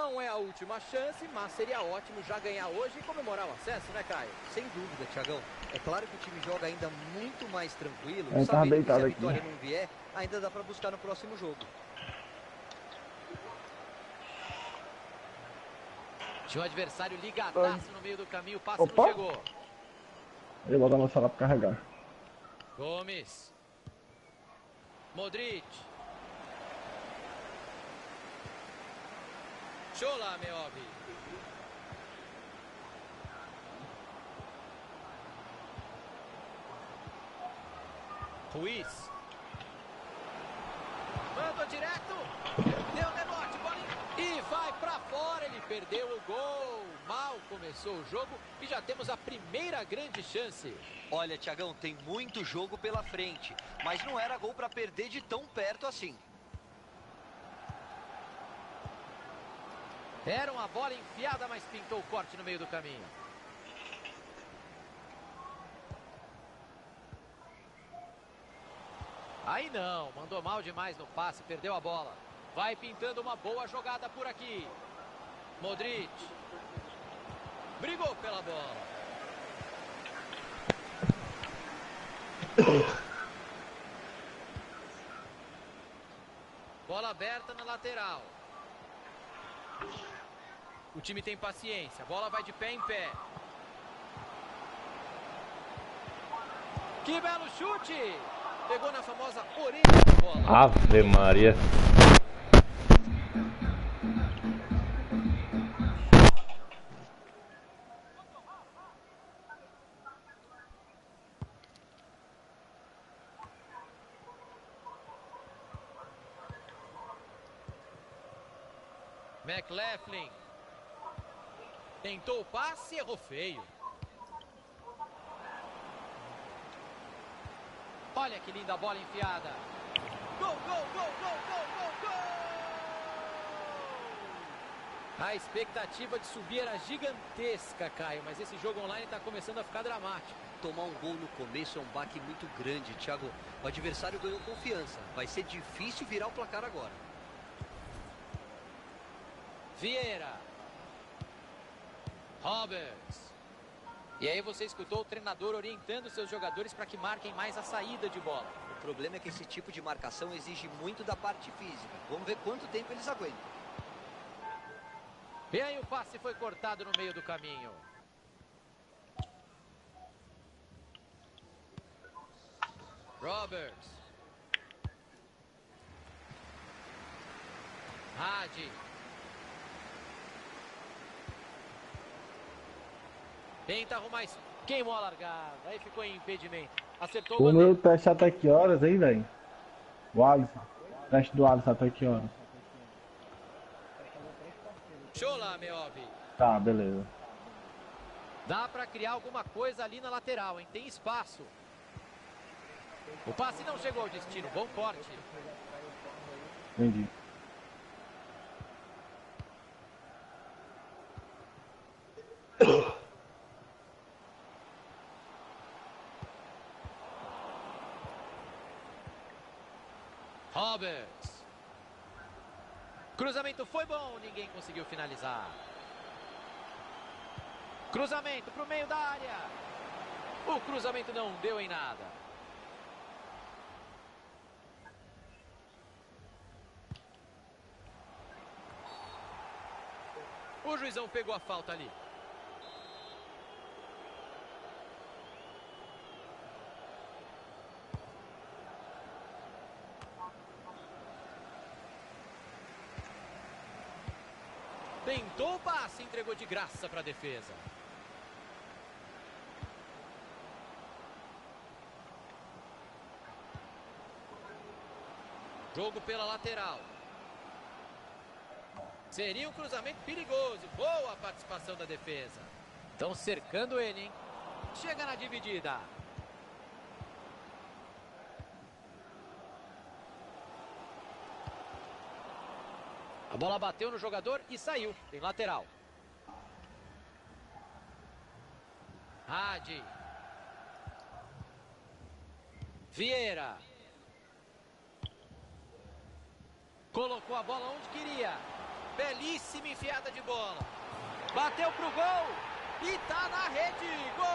Não é a última chance, mas seria ótimo já ganhar hoje e comemorar o acesso, né, Caio? Sem dúvida, Thiagão. É claro que o time joga ainda muito mais tranquilo, Tava sabendo que se a deitado vitória aqui. não vier, ainda dá para buscar no próximo jogo. Tinha um adversário ligadaço no meio do caminho, o passe Opa! não chegou. Eu vou dar meu celular pra carregar. Gomes. Modric. Chola, Meob. Ruiz. Mandou direto. Deu rebote, bolinha. E vai pra fora, ele perdeu o gol. Mal começou o jogo e já temos a primeira grande chance. Olha, Thiagão, tem muito jogo pela frente, mas não era gol para perder de tão perto assim. Era uma bola enfiada, mas pintou o corte no meio do caminho. Aí não, mandou mal demais no passe, perdeu a bola. Vai pintando uma boa jogada por aqui. Modric. Brigou pela bola. Bola aberta na lateral. O time tem paciência. A bola vai de pé em pé. Que belo chute! Pegou na famosa orelha da bola. Ave Maria. McLaughlin. Tentou o passe e errou feio. Olha que linda bola enfiada. Gol, gol, gol, gol, gol, gol, gol! A expectativa de subir era gigantesca, Caio, mas esse jogo online está começando a ficar dramático. Tomar um gol no começo é um baque muito grande, Thiago. O adversário ganhou confiança. Vai ser difícil virar o placar agora. Vieira. Roberts. E aí você escutou o treinador orientando seus jogadores para que marquem mais a saída de bola. O problema é que esse tipo de marcação exige muito da parte física. Vamos ver quanto tempo eles aguentam. E aí o passe foi cortado no meio do caminho. Roberts. Hadi. Tenta arrumar isso. Queimou a largada. Aí ficou em impedimento. Acertou o O goleiro. meu teste até que horas, hein, velho? O Alisson. Teste do Alisson até que horas? Chola, Meob. Tá, beleza. Dá pra criar alguma coisa ali na lateral, hein? Tem espaço. O passe não chegou ao destino. Bom corte. Entendi. Roberts. Cruzamento foi bom, ninguém conseguiu finalizar. Cruzamento para o meio da área. O cruzamento não deu em nada. O juizão pegou a falta ali. Tentou o passe, entregou de graça para a defesa. Jogo pela lateral. Seria um cruzamento perigoso. Boa participação da defesa. Estão cercando ele, hein? Chega na dividida. A bola bateu no jogador e saiu. Tem lateral. Hadi. Vieira. Colocou a bola onde queria. Belíssima enfiada de bola. Bateu pro gol. E tá na rede. Gol!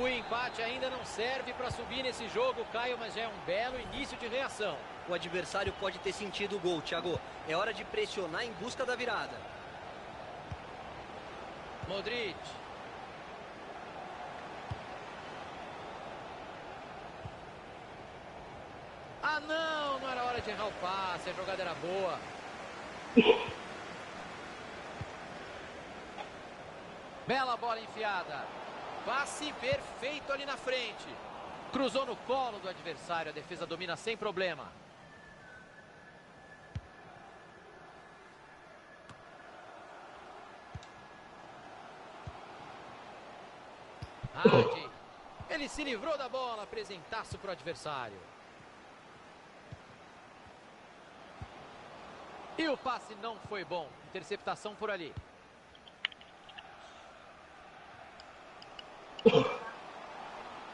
O empate ainda não serve para subir nesse jogo, Caio, mas já é um belo início de reação. O adversário pode ter sentido o gol, Thiago. É hora de pressionar em busca da virada. Modric. Ah, não era hora de errar o passe, a jogada era boa. Bela bola enfiada. Passe perfeito ali na frente. Cruzou no colo do adversário, a defesa domina sem problema. Hadi. Ele se livrou da bola, apresentaço para o adversário. E o passe não foi bom. Interceptação por ali.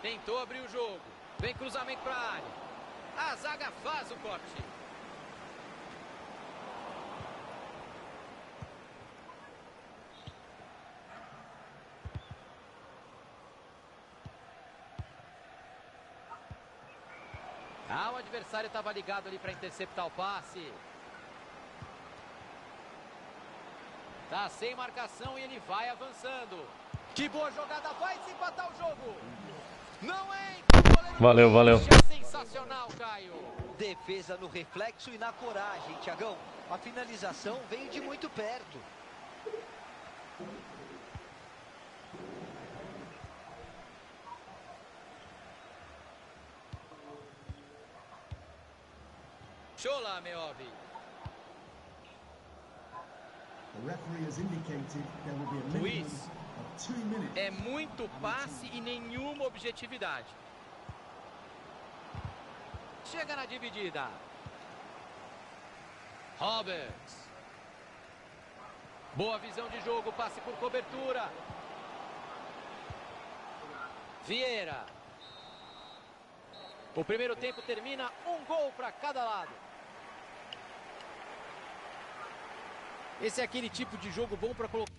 Tentou abrir o jogo. Vem cruzamento para a área. A zaga faz o corte. O adversário estava ligado ali para interceptar o passe. Tá sem marcação e ele vai avançando. Que boa jogada, vai se empatar o jogo. Não entra. Valeu. Sensacional, Caio. Defesa no reflexo e na coragem, Thiagão. A finalização veio de muito perto. Shola, Meobi. Luiz. É muito passe e nenhuma objetividade. Chega na dividida. Roberts. Boa visão de jogo, passe por cobertura. Vieira. O primeiro tempo termina, um gol para cada lado. Esse é aquele tipo de jogo bom para colocar.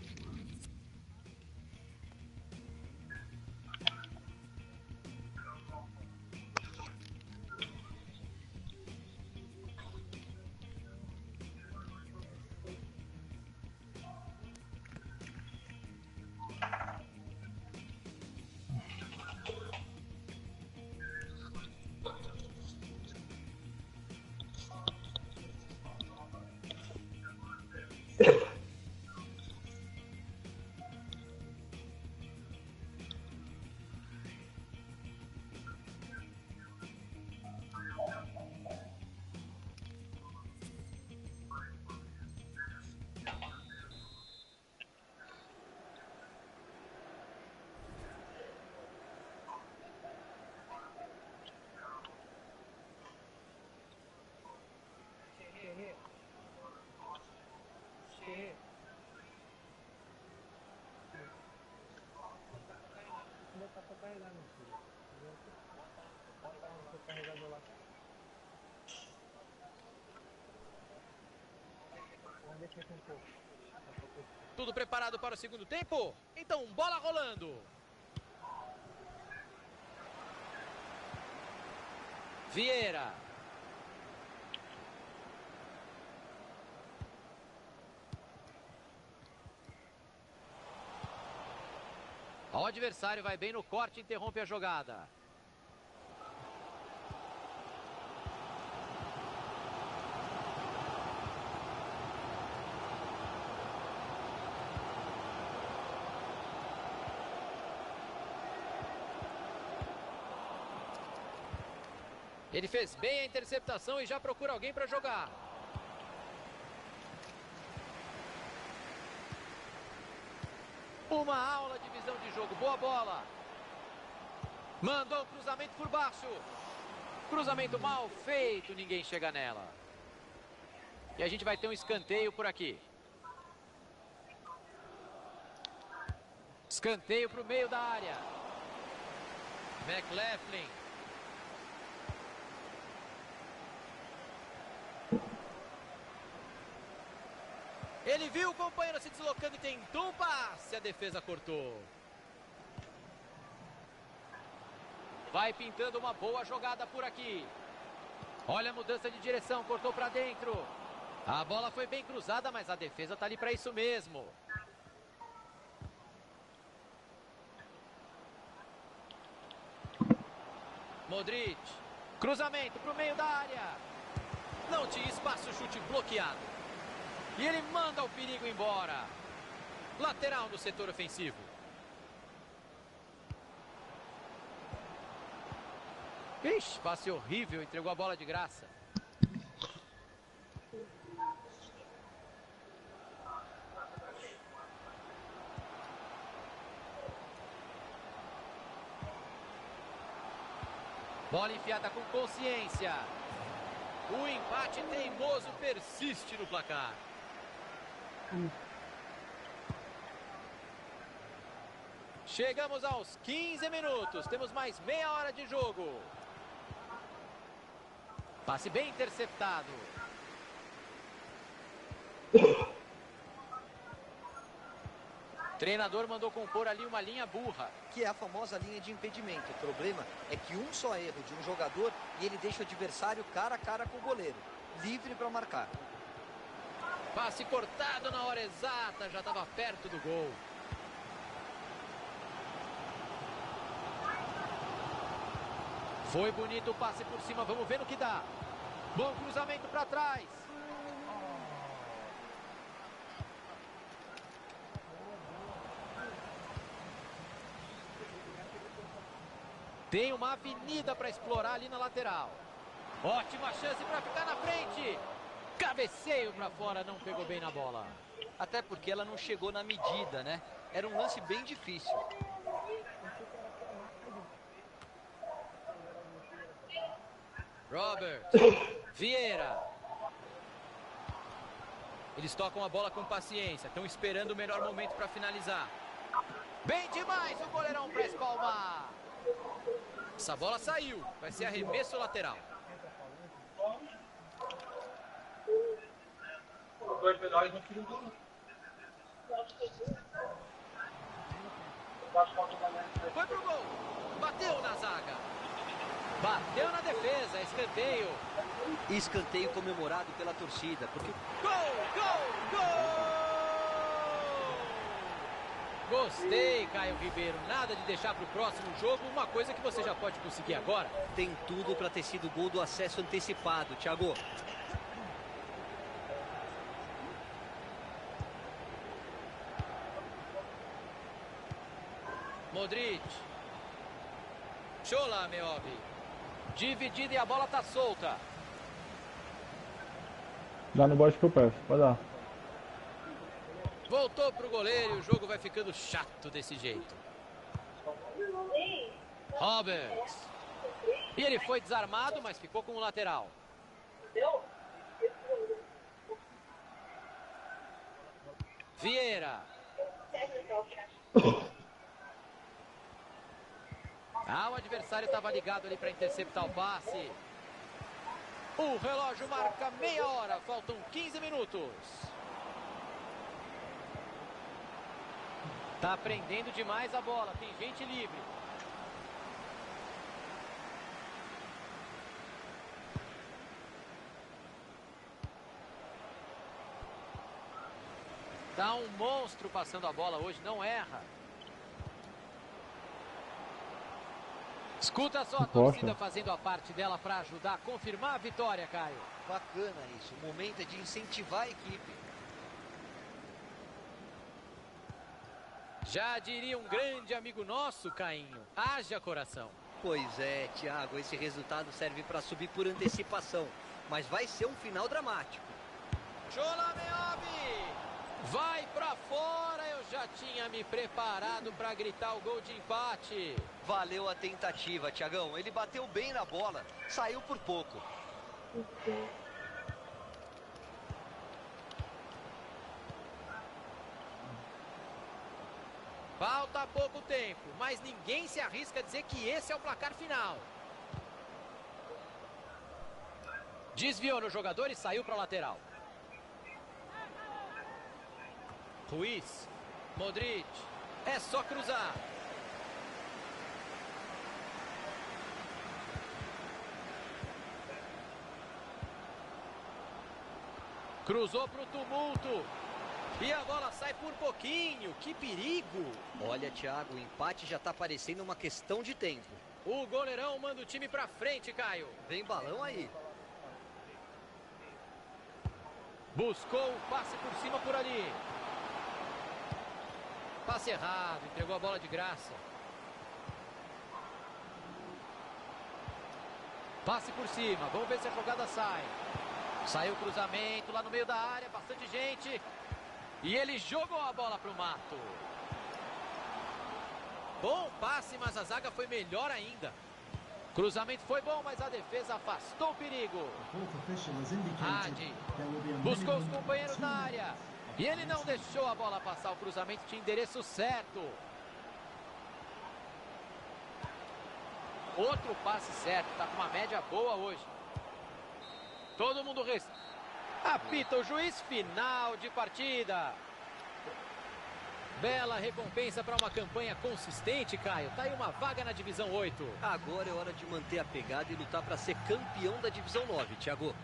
Tudo preparado para o segundo tempo? Então, bola rolando. Vieira. O adversário vai bem no corte e interrompe a jogada. Ele fez bem a interceptação e já procura alguém para jogar. Uma aula de visão de jogo. Boa bola. Mandou um cruzamento por baixo. Cruzamento mal feito. Ninguém chega nela. E a gente vai ter um escanteio por aqui. Escanteio para o meio da área. McLaughlin. Ele viu o companheiro se deslocando e tentou um passe. A defesa cortou. Vai pintando uma boa jogada por aqui. Olha a mudança de direção, cortou para dentro. A bola foi bem cruzada, mas a defesa está ali para isso mesmo. Modric. Cruzamento para o meio da área. Não tinha espaço, chute bloqueado. E ele manda o perigo embora. Lateral no setor ofensivo. Ixi, passe horrível, entregou a bola de graça. Bola enfiada com consciência. O empate teimoso persiste no placar. Chegamos aos 15 minutos. Temos mais meia hora de jogo. Passe bem interceptado. O treinador mandou compor ali uma linha burra. Que é a famosa linha de impedimento. O problema é que um só erro de um jogador e ele deixa o adversário cara a cara com o goleiro. Livre para marcar. Passe cortado na hora exata. Já estava perto do gol. Foi bonito o passe por cima. Vamos ver no que dá. Bom cruzamento para trás. Tem uma avenida para explorar ali na lateral. Ótima chance para ficar na frente. Cabeceio para fora, não pegou bem na bola. Até porque ela não chegou na medida, né? Era um lance bem difícil. Robert. Vieira. Eles tocam a bola com paciência. Estão esperando o melhor momento para finalizar. Bem demais o goleirão para espalmar. Essa bola saiu. Vai ser arremesso lateral. Foi pro gol. Bateu na zaga. Bateu na defesa. Escanteio. Escanteio comemorado pela torcida. Porque... Gol! Gostei, Caio Ribeiro. Nada de deixar para o próximo jogo uma coisa que você já pode conseguir agora. Tem tudo para ter sido gol do acesso antecipado, Thiago. Modric. Chola, Meobi. Dividida e a bola tá solta. Dá no bote que eu peço, pode dar. Voltou pro goleiro e o jogo vai ficando chato desse jeito. Roberts. E ele foi desarmado, mas ficou com o lateral. Vieira. O adversário estava ligado ali para interceptar o passe. O relógio marca meia hora, faltam 15 minutos. Tá prendendo demais a bola, tem gente livre. Tá um monstro passando a bola hoje, não erra. Escuta só a torcida fazendo a parte dela para ajudar a confirmar a vitória, Caio. Bacana isso, o momento é de incentivar a equipe. Já diria um grande amigo nosso, Cainho, haja coração. Pois é, Thiago, esse resultado serve para subir por antecipação, mas vai ser um final dramático. Chola, Meobi! Vai pra fora, eu já tinha me preparado para gritar o gol de empate. Valeu a tentativa, Thiagão, ele bateu bem na bola, saiu por pouco. Falta pouco tempo, mas ninguém se arrisca a dizer que esse é o placar final. Desviou no jogador e saiu para a lateral. Ruiz. Modric. É só cruzar. Cruzou pro tumulto. E a bola sai por pouquinho. Que perigo. Olha, Thiago, o empate já tá parecendo uma questão de tempo. O goleirão manda o time pra frente, Caio. Vem balão aí. Buscou o passe por cima por ali. Passe errado, entregou a bola de graça. Passe por cima, vamos ver se a jogada sai. Saiu o cruzamento lá no meio da área, bastante gente. E ele jogou a bola pro mato. Bom passe, mas a zaga foi melhor ainda. Cruzamento foi bom, mas a defesa afastou o perigo. Hadi buscou os companheiros na área. E ele não deixou a bola passar. O cruzamento tinha endereço certo. Outro passe certo. Tá com uma média boa hoje. Todo mundo apita o juiz. Final de partida. Bela recompensa para uma campanha consistente, Caio. Tá aí uma vaga na divisão 8. Agora é hora de manter a pegada e lutar para ser campeão da divisão 9, Thiago.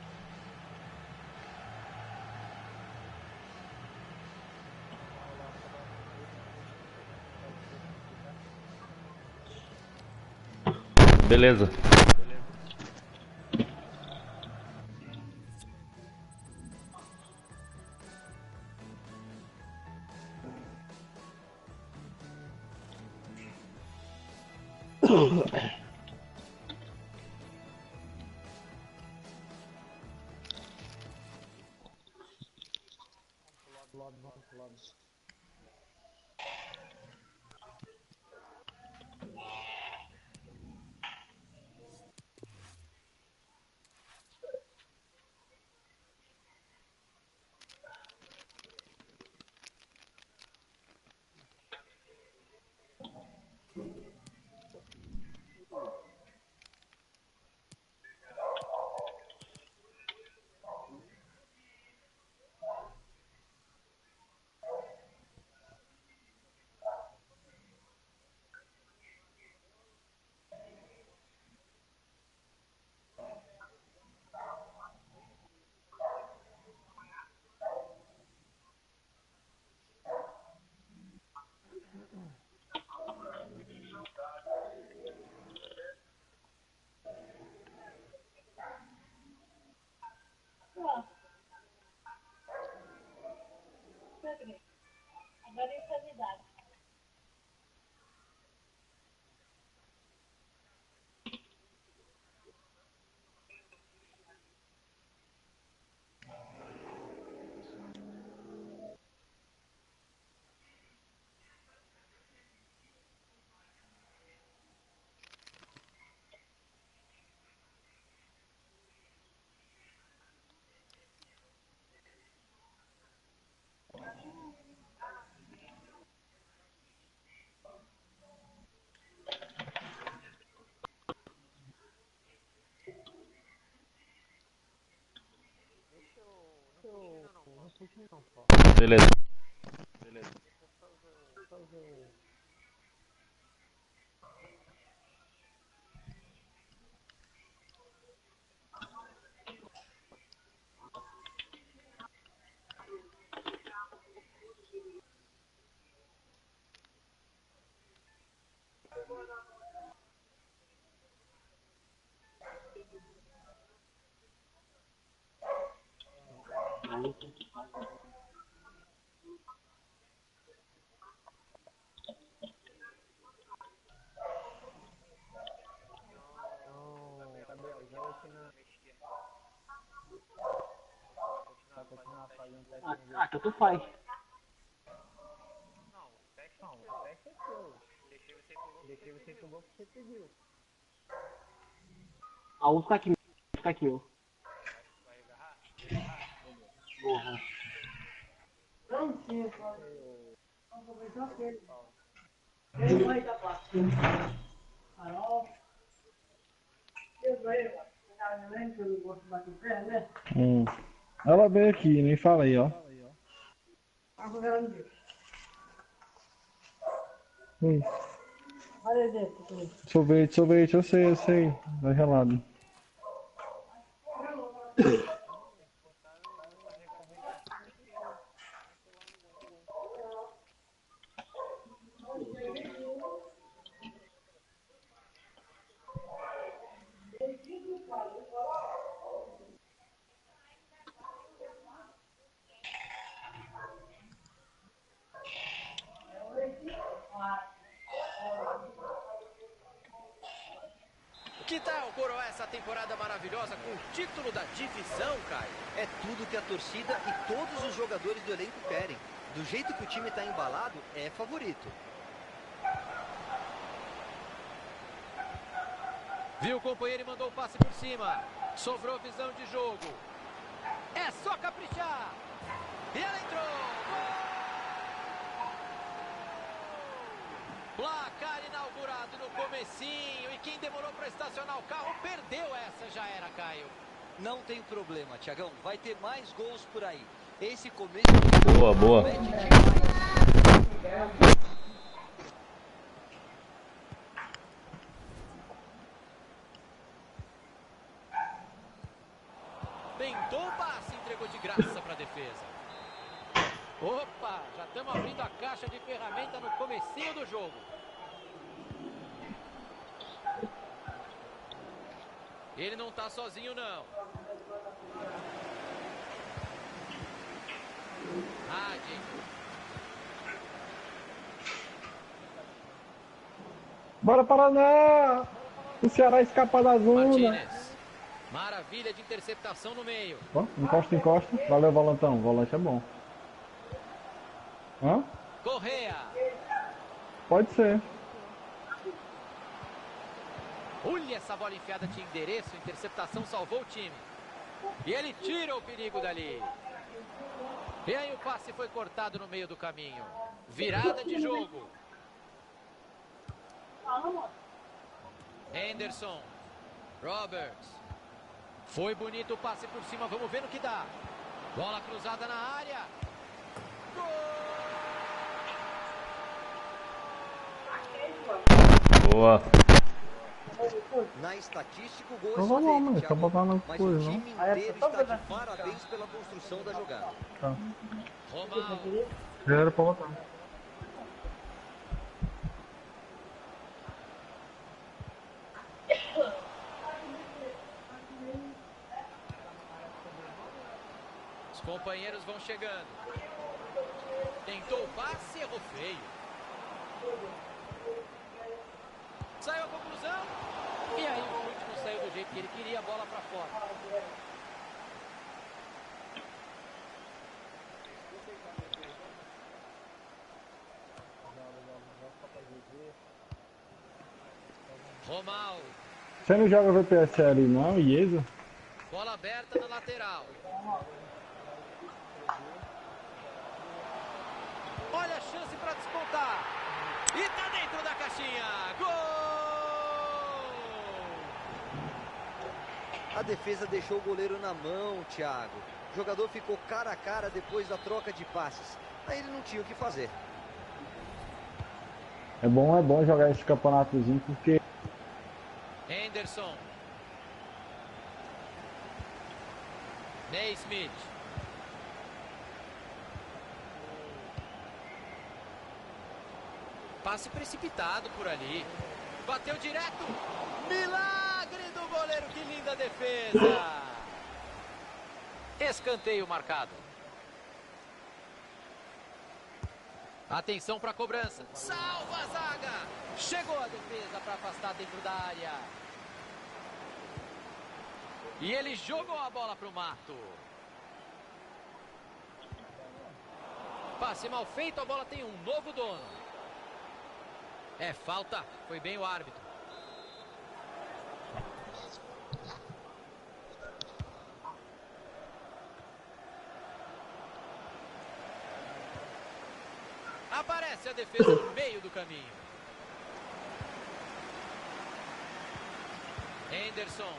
Beleza. Beleza. Ah, tanto faz. Ah, vou ficar aqui, meu. Porra. Não, sim, não vou ver só aquele. Ele vai dar passo. Carol. Eu vejo, mano. Você tá me vendo que eu não gosto de bater o pé, né? Ela veio aqui, me fala aí, ó. Tá com ela no Isso. Olha dentro, tu. Sorvete, eu sei. Vai gelado. Que tal coroar essa temporada maravilhosa com o título da divisão, Caio? É tudo que a torcida e todos os jogadores do elenco querem. Do jeito que o time está embalado, é favorito. Viu o companheiro e mandou o passe por cima. Sobrou visão de jogo. É só caprichar. E ela entrou. Gol! Placar inaugurado no comecinho. E quem demorou para estacionar o carro perdeu essa, já era, Caio. Não tem problema, Thiagão. Vai ter mais gols por aí. Esse começo... Boa, boa. promete demais. Tentou o passe, entregou de graça para a defesa. Opa, já estamos abrindo a caixa de ferramenta no comecinho do jogo. Ele não está sozinho, não. Bora, Paraná! O Ceará escapa da zona. Martínez. Maravilha de interceptação no meio. Ó, encosta. Valeu, volantão. O volante é bom. Hã? Correa. Pode ser. Olha, essa bola enfiada tinha endereço. Interceptação salvou o time. E ele tira o perigo dali. E aí o passe foi cortado no meio do caminho. Virada de jogo. Henderson. Roberts. Foi bonito o passe por cima. Vamos ver no que dá. Bola cruzada na área. Gol! Boa. Na estatística, o gol Então é só vamos lá, dele, mano. Só Thiago. botar na Mas coisa, o não? time inteiro está de parabéns pela construção da jogada. Tá. Romal. Já era pra botar. Os companheiros vão chegando. Tentou o passe, errou feio. Saiu a conclusão. E aí o chute não saiu do jeito que ele queria, a bola para fora. Romal. Você não joga VPSL não, Iesa? Bola aberta na lateral. Olha a chance para descontar. E tá dentro da caixinha. Gol! A defesa deixou o goleiro na mão, Thiago. O jogador ficou cara a cara depois da troca de passes. Aí ele não tinha o que fazer. É bom jogar esse campeonatozinho porque Henderson. Naismith. Passe precipitado por ali. Bateu direto. Milagre do goleiro, que linda defesa. Escanteio marcado. Atenção para a cobrança. Salva a zaga. Chegou a defesa para afastar dentro da área. E ele jogou a bola para o mato. Passe mal feito, a bola tem um novo dono. É falta, foi bem o árbitro. Aparece a defesa no meio do caminho. Henderson.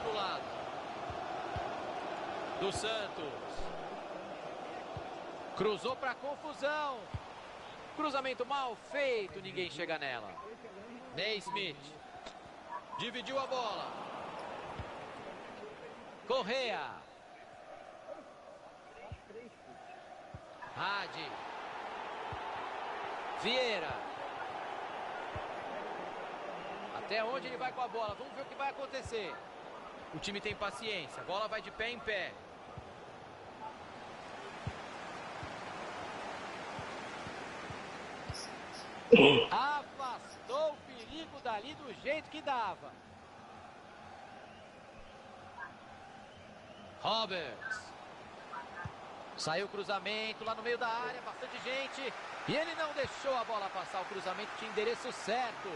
outro lado. Dos Santos. Cruzou para confusão. Cruzamento mal feito, ninguém chega nela. Naismith. Dividiu a bola. Correa. Hadi. Vieira. Até onde ele vai com a bola? Vamos ver o que vai acontecer. O time tem paciência. A bola vai de pé em pé. Afastou o perigo dali do jeito que dava. Roberts. Saiu o cruzamento lá no meio da área, bastante gente. E ele não deixou a bola passar. O cruzamento tinha endereço certo.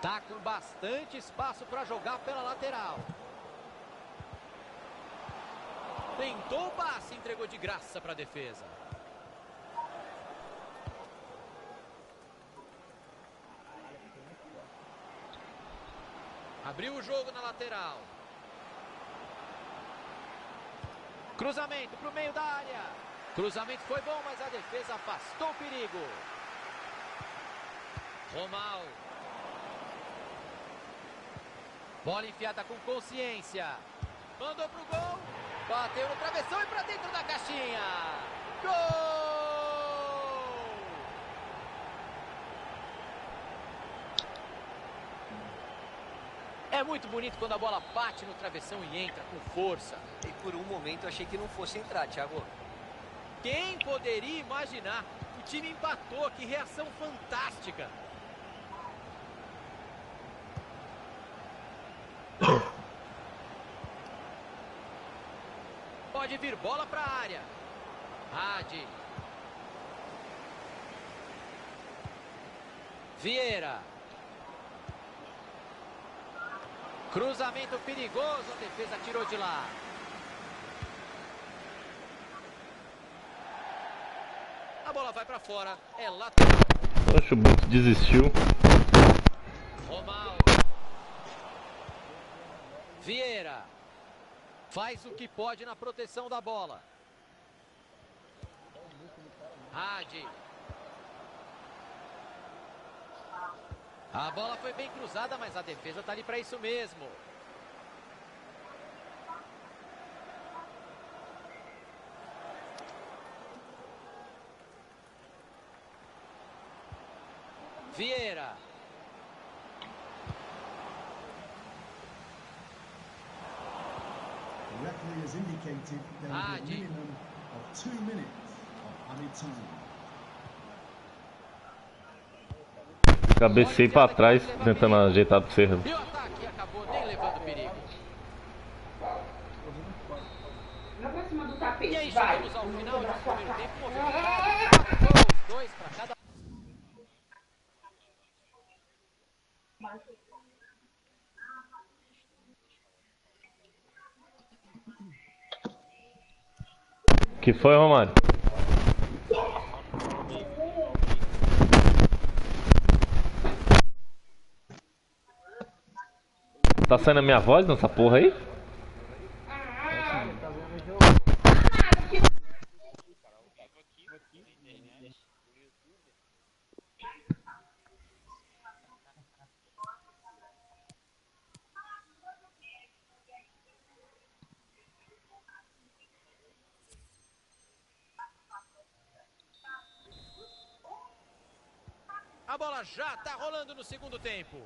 Tá com bastante espaço para jogar pela lateral. Tentou o passe, entregou de graça para a defesa. Abriu o jogo na lateral. Cruzamento para o meio da área. Cruzamento foi bom, mas a defesa afastou o perigo. Romal. Bola enfiada com consciência. Mandou pro gol. Bateu no travessão e para dentro da caixinha. Gol! É muito bonito quando a bola bate no travessão e entra com força. E por um momento eu achei que não fosse entrar, Thiago. Quem poderia imaginar? O time empatou, que reação fantástica. Pode vir bola para a área. Hadi. Vieira. Cruzamento perigoso, a defesa tirou de lá. A bola vai para fora, é lateral. Poxa, o Brito desistiu. Romal. Vieira. Faz o que pode na proteção da bola. Hadi. A bola foi bem cruzada, mas a defesa está ali para isso mesmo. Vieira. The referee has indicated there will be a Hadi. minimum of 2 minutes of added time. Cabecei pra trás, tentando ajeitar pro Ferro. E o ataque acabou nem levando perigo. Não pra cima do E tapete, aí vai. chegamos ao final do primeiro tempo, movimentado. 4 gols, 2 para cada. Que foi, Romário? Tá saindo a minha voz nessa porra aí? A bola já está rolando no segundo tempo.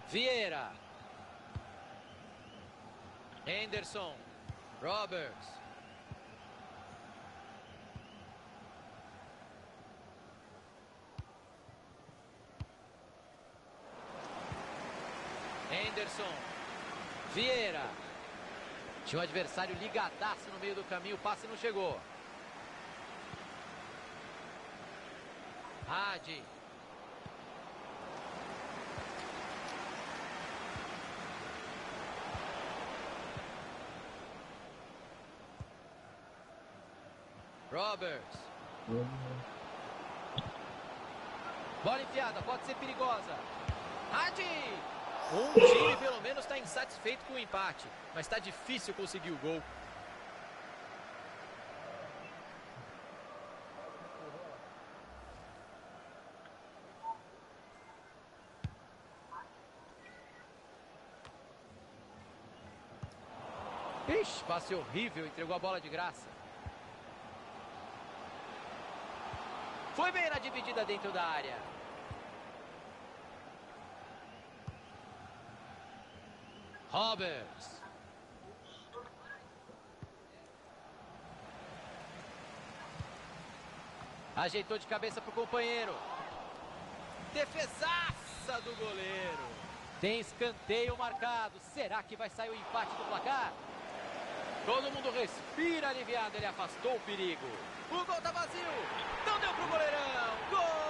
Vieira. Henderson. Roberts. Henderson. Vieira. Tinha o adversário ligadaço no meio do caminho, o passe não chegou. Hadi. Roberts. Bola enfiada, pode ser perigosa. Hadi! Um time pelo menos está insatisfeito com o empate, mas está difícil conseguir o gol. Ixi, passe horrível, entregou a bola de graça. Foi bem na dividida dentro da área. Roberts. Ajeitou de cabeça pro companheiro. Defesaça do goleiro. Tem escanteio marcado. Será que vai sair o empate do placar? Todo mundo respira aliviado. Ele afastou o perigo. O gol tá vazio. Não deu pro goleirão. Gol!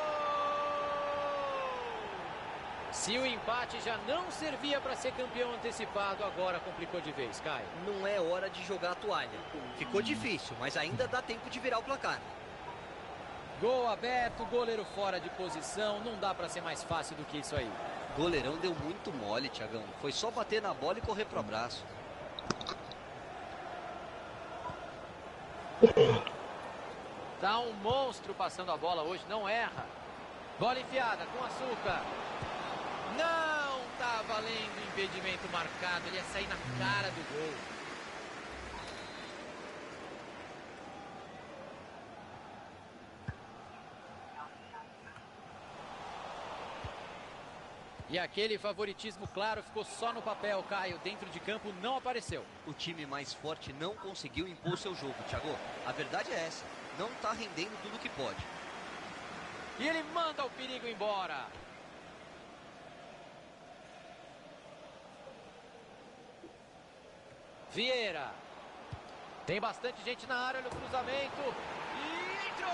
Se o empate já não servia para ser campeão antecipado, agora complicou de vez, Caio. Não é hora de jogar a toalha. Ficou difícil, mas ainda dá tempo de virar o placar. Gol aberto, goleiro fora de posição. Não dá para ser mais fácil do que isso aí. Goleirão deu muito mole, Thiagão. Foi só bater na bola e correr pro abraço. Tá um monstro passando a bola hoje, não erra. Bola enfiada com açúcar. Não tá valendo impedimento marcado. Ele ia sair na cara do gol. E aquele favoritismo claro ficou só no papel, Caio. Dentro de campo não apareceu. O time mais forte não conseguiu impor seu jogo, Thiago. A verdade é essa. Não tá rendendo tudo que pode. E ele manda o perigo embora. Vieira. Tem bastante gente na área no cruzamento. E entrou!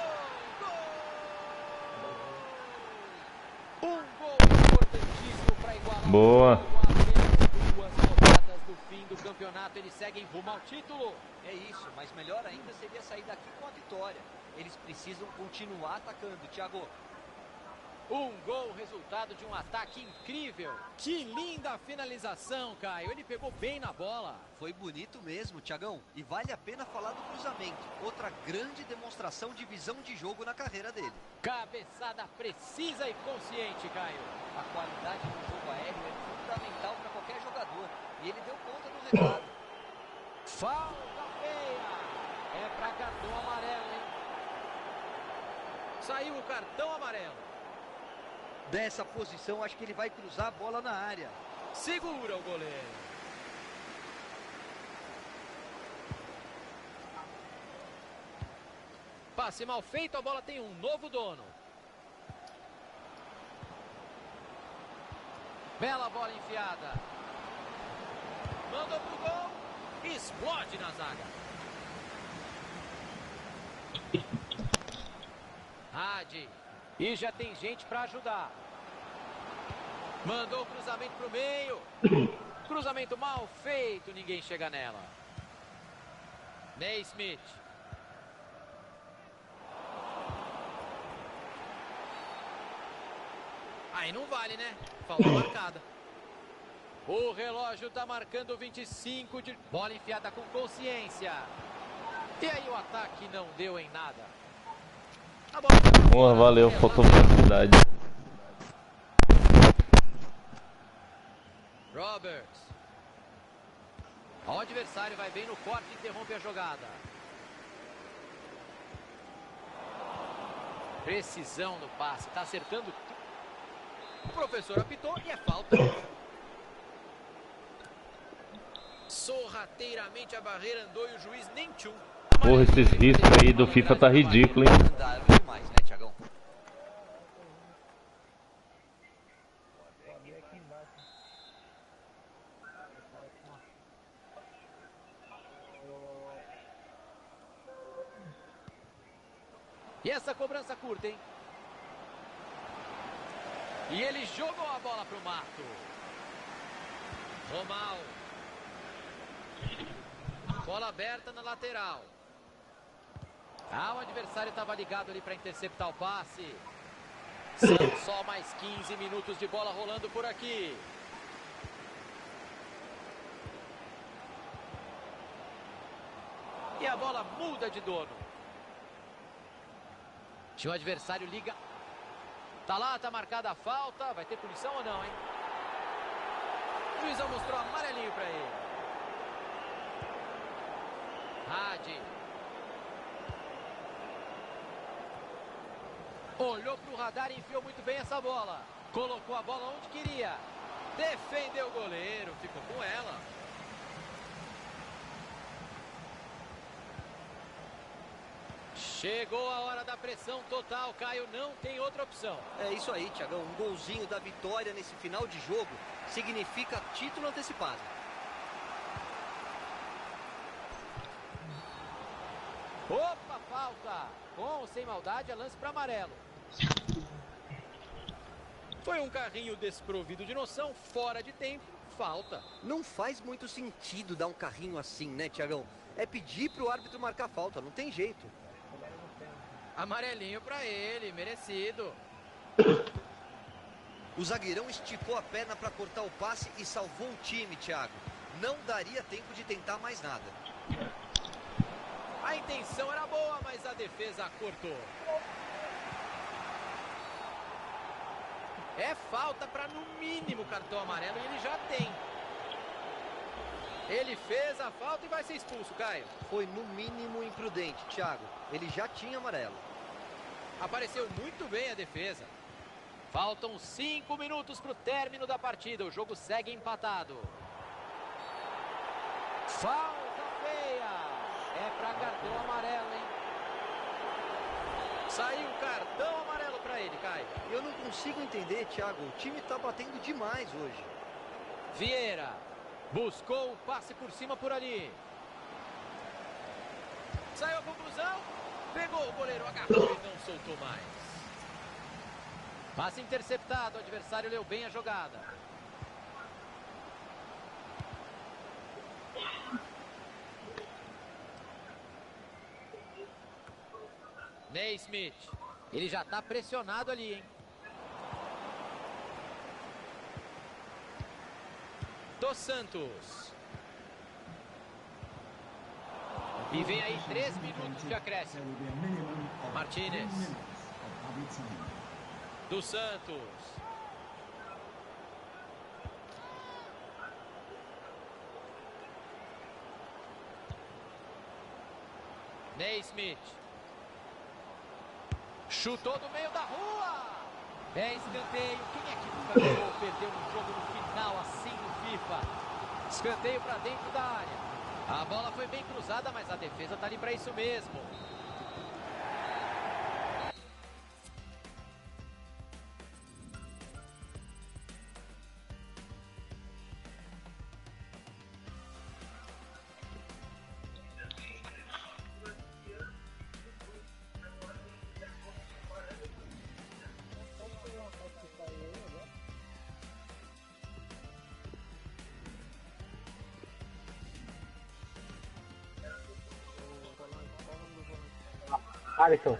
Gol! Um gol importantíssimo para igualar. Boa. Duas rodadas do fim do campeonato, eles seguem rumo ao título. É isso, mas melhor ainda seria sair daqui com a vitória. Eles precisam continuar atacando, Thiago. Um gol, resultado de um ataque incrível. Que linda finalização, Caio. Ele pegou bem na bola. Foi bonito mesmo, Thiagão. E vale a pena falar do cruzamento. Outra grande demonstração de visão de jogo na carreira dele. Cabeçada precisa e consciente, Caio. A qualidade do jogo aéreo é fundamental para qualquer jogador. E ele deu conta do recado. Falta feia. É para cartão amarelo, hein? Saiu o cartão amarelo. Dessa posição, acho que ele vai cruzar a bola na área. Segura o goleiro. Passe mal feito, a bola tem um novo dono. Bela bola enfiada. Mandou pro gol. Explode na zaga. Hadi. E já tem gente para ajudar. Mandou o cruzamento pro meio. Cruzamento mal feito, ninguém chega nela. Naismith. Aí não vale, né? Falta marcada. O relógio tá marcando 25 de... Bola enfiada com consciência. E aí o ataque não deu em nada. A bola... Porra, valeu, faltou velocidade. Roberts. O adversário vai bem no corte e interrompe a jogada. Precisão no passe, tá acertando. O professor apitou e é falta. Sorrateiramente a barreira andou e o juiz nem tchum. Porra, esses riscos aí do FIFA tá ridículo, hein? Andaram demais, né, Thiagão? E essa cobrança curta, hein? E ele jogou a bola pro mato. Romal. Bola aberta na lateral. Ah, o adversário estava ligado ali para interceptar o passe. São só mais 15 minutos de bola rolando por aqui. E a bola muda de dono. Tinha o adversário liga. Tá lá, tá marcada a falta. Vai ter punição ou não, hein? O juizão mostrou amarelinho pra ele. Hadi. Olhou pro radar e enfiou muito bem essa bola. Colocou a bola onde queria. Defendeu o goleiro. Ficou com ela. Chegou a hora da pressão total, Caio, não tem outra opção. É isso aí, Thiagão. Um golzinho da vitória nesse final de jogo significa título antecipado. Opa, falta! Com ou sem maldade, é lance para amarelo. Foi um carrinho desprovido de noção, fora de tempo, falta. Não faz muito sentido dar um carrinho assim, né, Thiagão? É pedir pro árbitro marcar falta, não tem jeito. Amarelinho para ele, merecido. O zagueirão esticou a perna para cortar o passe e salvou o time, Thiago. Não daria tempo de tentar mais nada. A intenção era boa, mas a defesa cortou. É falta para no mínimo cartão amarelo e ele já tem. Ele fez a falta e vai ser expulso, Caio. Foi no mínimo imprudente, Thiago. Ele já tinha amarelo. Apareceu muito bem a defesa. Faltam 5 minutos para o término da partida. O jogo segue empatado. Falta feia. É para cartão amarelo, hein? Saiu cartão amarelo para ele, Caio. Eu não consigo entender, Thiago. O time tá batendo demais hoje. Vieira. Buscou o passe por cima por ali. Saiu a conclusão. Pegou o goleiro, agarrou e não soltou mais. Passe interceptado. O adversário leu bem a jogada. Naismith. Ele já está pressionado ali, hein? Dos Santos. E vem aí 3 minutos de There acréscimo. will be a minimum of Martinez. 3 minutes of added time. Dos Santos. Naismith. Chutou do meio da rua. É escanteio. Quem é que nunca ganhou ou perdeu um jogo no final assim no FIFA? Escanteio para dentro da área. A bola foi bem cruzada, mas a defesa tá ali para isso mesmo. Alisson.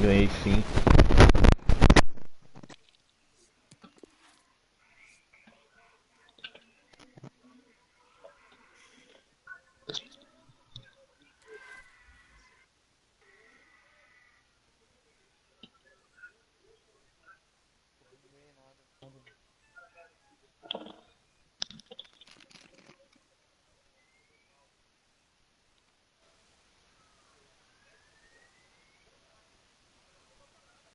Ganhei 5.